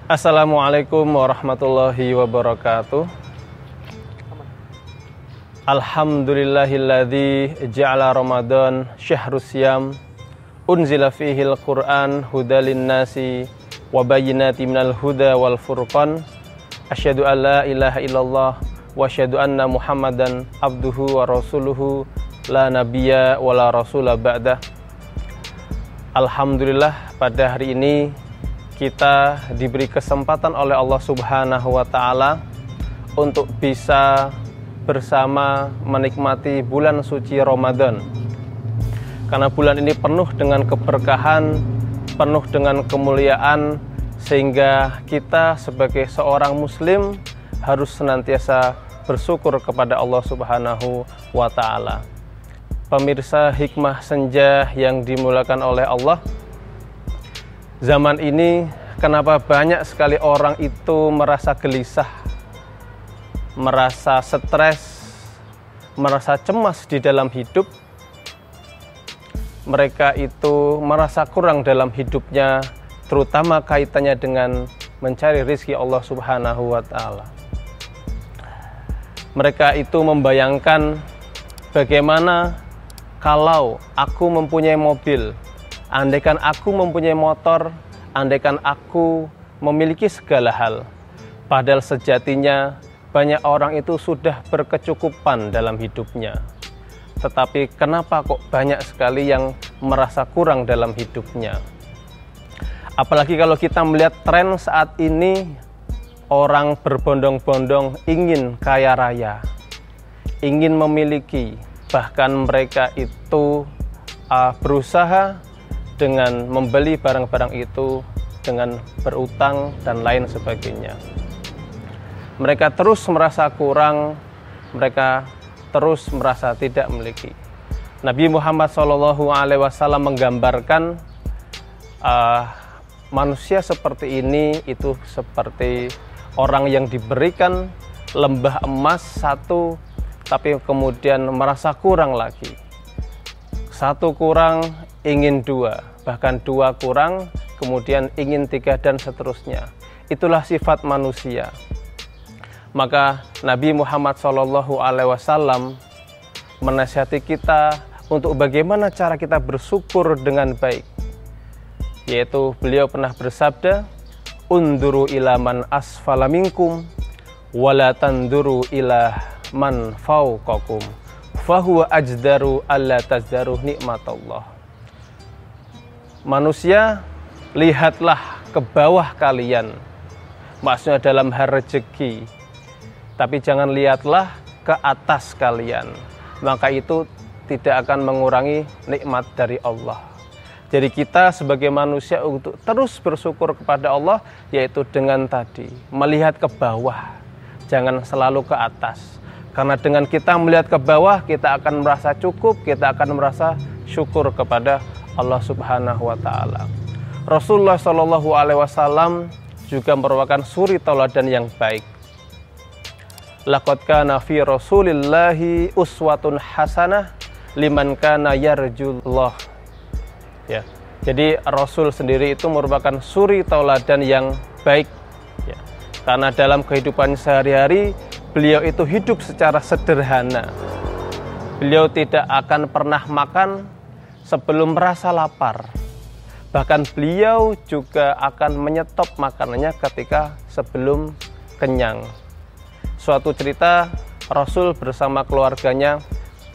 Assalamualaikum warahmatullahi wabarakatuh. Alhamdulillahilladzi ja'ala Ramadan syahrus syam unzila fihil Qur'an hudalin nasi wa bayyinatin minal huda wal furqan. Asyhadu an la ilaha illallah wa asyhadu anna Muhammadan abduhu wa rasuluhu la nabiyya wa la rasula ba'dah. Alhamdulillah, pada hari ini kita diberi kesempatan oleh Allah Subhanahu wa Ta'ala untuk bisa bersama menikmati bulan suci Ramadan. Karena bulan ini penuh dengan keberkahan, penuh dengan kemuliaan, sehingga kita sebagai seorang muslim harus senantiasa bersyukur kepada Allah Subhanahu wa Ta'ala. Pemirsa hikmah senja yang dimuliakan oleh Allah, zaman ini kenapa banyak sekali orang itu merasa gelisah, merasa stres, merasa cemas di dalam hidup. Mereka itu merasa kurang dalam hidupnya, terutama kaitannya dengan mencari rizki Allah Subhanahu wa Ta'ala. Mereka itu membayangkan bagaimana kalau aku mempunyai mobil, andaikan aku mempunyai motor, andaikan aku memiliki segala hal. Padahal sejatinya banyak orang itu sudah berkecukupan dalam hidupnya. Tetapi kenapa kok banyak sekali yang merasa kurang dalam hidupnya? Apalagi kalau kita melihat tren saat ini, orang berbondong-bondong ingin kaya raya, ingin memiliki. Bahkan mereka itu berusaha dengan membeli barang-barang itu dengan berutang dan lain sebagainya. Mereka terus merasa kurang, mereka terus merasa tidak memiliki. Nabi Muhammad SAW menggambarkan manusia seperti ini itu seperti orang yang diberikan lembah emas satu, tapi kemudian merasa kurang lagi. Satu kurang ingin dua, bahkan dua kurang kemudian ingin tiga, dan seterusnya. Itulah sifat manusia. Maka Nabi Muhammad SAW menasihati kita untuk bagaimana cara kita bersyukur dengan baik. Yaitu beliau pernah bersabda, "Unduru ila man asfala minkum wala tanduru ila man fauqakum fahuwa ajdaru alla tazdaru nikmatallah." Manusia, lihatlah ke bawah kalian, maksudnya dalam hal rezeki, tapi jangan lihatlah ke atas kalian, maka itu tidak akan mengurangi nikmat dari Allah. Jadi kita sebagai manusia untuk terus bersyukur kepada Allah, yaitu dengan tadi melihat ke bawah, jangan selalu ke atas. Karena dengan kita melihat ke bawah, kita akan merasa cukup, kita akan merasa syukur kepada Allah Subhanahu wa Ta'ala. Rasulullah SAW juga merupakan suri tauladan yang baik. Laqad kana fi Rasulillahi uswatun hasanah liman kana yarjullah. Ya. Jadi Rasul sendiri itu merupakan suri tauladan yang baik. Ya. Karena dalam kehidupan sehari-hari beliau itu hidup secara sederhana. Beliau tidak akan pernah makan sebelum merasa lapar. Bahkan beliau juga akan menyetop makanannya ketika sebelum kenyang. Suatu cerita, Rasul bersama keluarganya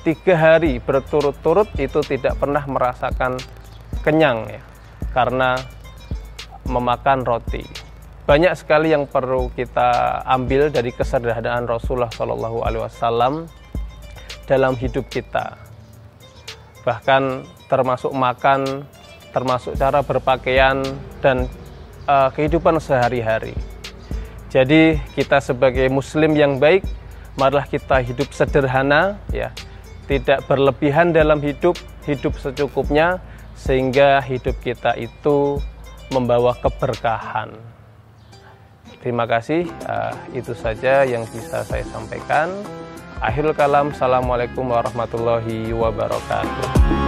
3 hari berturut-turut itu tidak pernah merasakan kenyang, ya, karena memakan roti. Banyak sekali yang perlu kita ambil dari kesederhanaan Rasulullah SAW dalam hidup kita. Bahkan termasuk makan, termasuk cara berpakaian, dan kehidupan sehari-hari. Jadi kita sebagai muslim yang baik, marilah kita hidup sederhana, ya, tidak berlebihan dalam hidup, hidup secukupnya, sehingga hidup kita itu membawa keberkahan. Terima kasih, itu saja yang bisa saya sampaikan. Akhirul kalam, assalamualaikum warahmatullahi wabarakatuh.